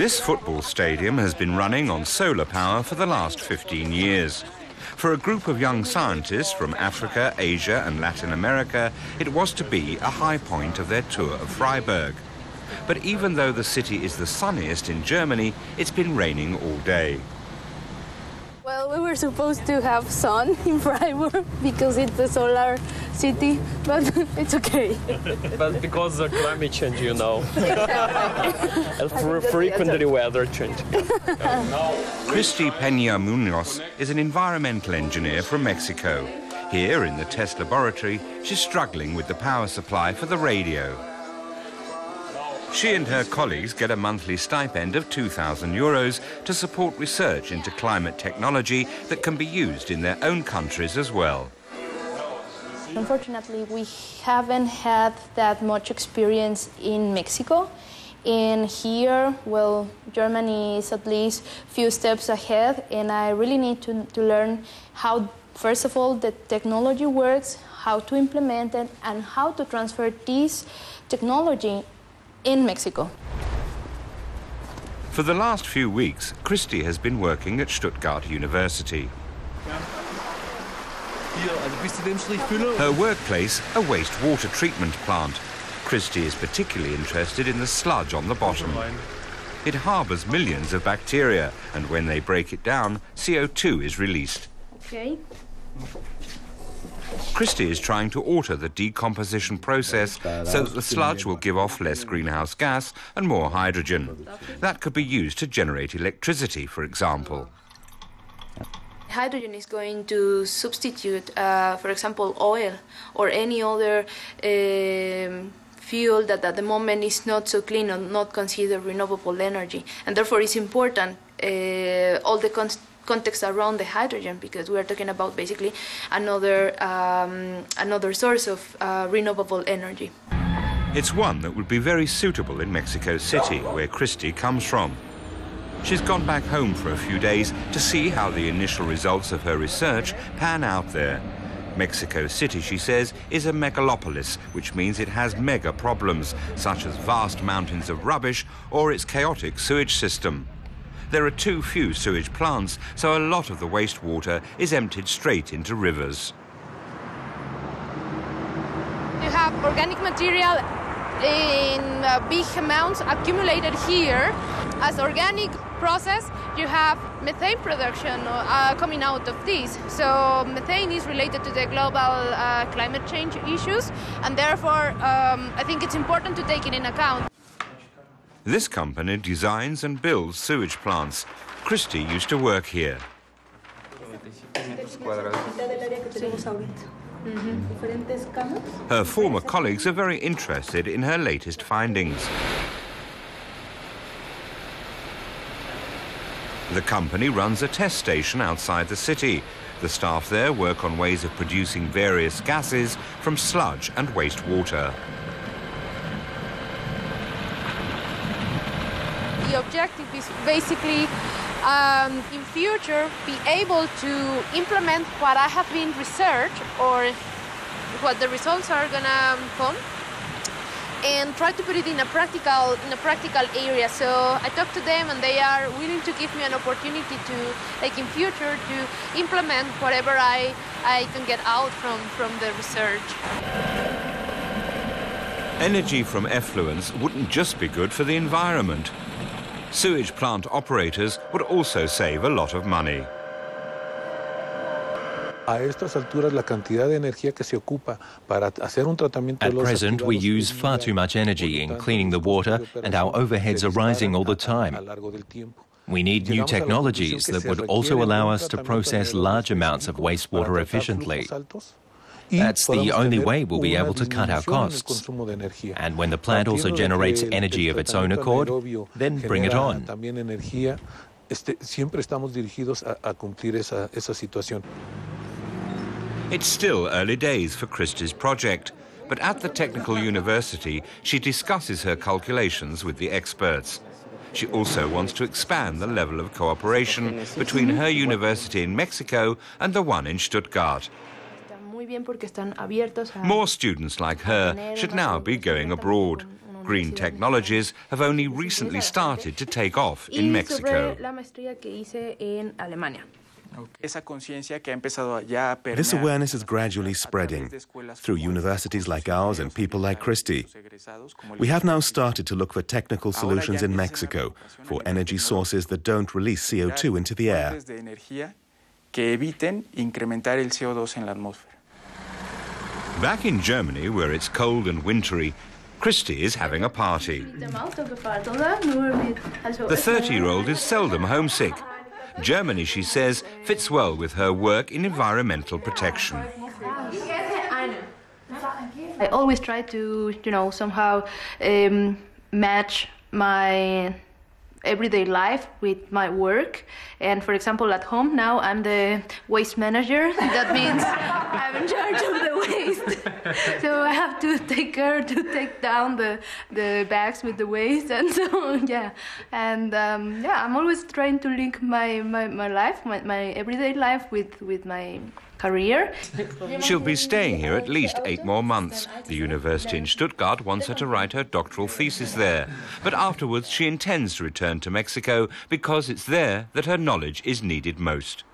This football stadium has been running on solar power for the last 15 years. For a group of young scientists from Africa, Asia and Latin America, it was to be a high point of their tour of Freiburg. But even though the city is the sunniest in Germany, it's been raining all day. Well, we were supposed to have sun in Freiburg because it's a solar city, but it's okay. But because of climate change, you know. Frequently weather change. Kristy Pena Munoz is an environmental engineer from Mexico. Here in the test laboratory, she's struggling with the power supply for the radio. She and her colleagues get a monthly stipend of €2,000 to support research into climate technology that can be used in their own countries as well. Unfortunately, we haven't had that much experience in Mexico. And here, well, Germany is at least a few steps ahead, and I really need to learn how, first of all, the technology works, how to implement it, and how to transfer this technology in Mexico. For the last few weeks, Kristy has been working at Stuttgart University. Her workplace, a wastewater treatment plant. Kristy is particularly interested in the sludge on the bottom. It harbours millions of bacteria, and when they break it down, CO2 is released. Okay. Kristy is trying to alter the decomposition process so that the sludge will give off less greenhouse gas and more hydrogen. That could be used to generate electricity, for example. Hydrogen is going to substitute, for example, oil or any other fuel that at the moment is not so clean or not considered renewable energy. And therefore it's important all the context around the hydrogen, because we are talking about basically another source of renewable energy. It's one that would be very suitable in Mexico City, where Kristy comes from. She's gone back home for a few days to see how the initial results of her research pan out there. Mexico City, she says, is a megalopolis, which means it has mega problems, such as vast mountains of rubbish or its chaotic sewage system. There are too few sewage plants, so a lot of the wastewater is emptied straight into rivers. You have organic material in big amounts accumulated here. As organic process, you have methane production coming out of this. So methane is related to the global climate change issues, and therefore I think it's important to take it in account. This company designs and builds sewage plants. Kristy used to work here. Her former colleagues are very interested in her latest findings. The company runs a test station outside the city. The staff there work on ways of producing various gases from sludge and wastewater. The objective is basically, in future, be able to implement what I have been researched or what the results are gonna come, and try to put it in a practical area. So I talked to them, and they are willing to give me an opportunity to, like in future, to implement whatever I can get out from the research. Energy from effluents wouldn't just be good for the environment. Sewage plant operators would also save a lot of money. At present, we use far too much energy in cleaning the water, and our overheads are rising all the time. We need new technologies that would also allow us to process large amounts of wastewater efficiently. That's the only way we'll be able to cut our costs. And when the plant also generates energy of its own accord, then bring it on. It's still early days for Kristy's project, but at the Technical University, she discusses her calculations with the experts. She also wants to expand the level of cooperation between her university in Mexico and the one in Stuttgart. More students like her should now be going abroad. Green technologies have only recently started to take off in Mexico. This awareness is gradually spreading through universities like ours and people like Kristy. We have now started to look for technical solutions in Mexico for energy sources that don't release CO2 into the air. Back in Germany, where it's cold and wintry, Kristy is having a party. The 30-year-old is seldom homesick. Germany, she says, fits well with her work in environmental protection. I always try to, somehow match my everyday life with my work. And for example, at home now I'm the waste manager. That means I'm in charge of the waste. So I have to take care to take down the bags with the waste, and so yeah. And I'm always trying to link my life, my everyday life with my career. She'll be staying here at least 8 more months. The university in Stuttgart wants her to write her doctoral thesis there. But afterwards she intends to return to Mexico because it's there that her knowledge is needed most.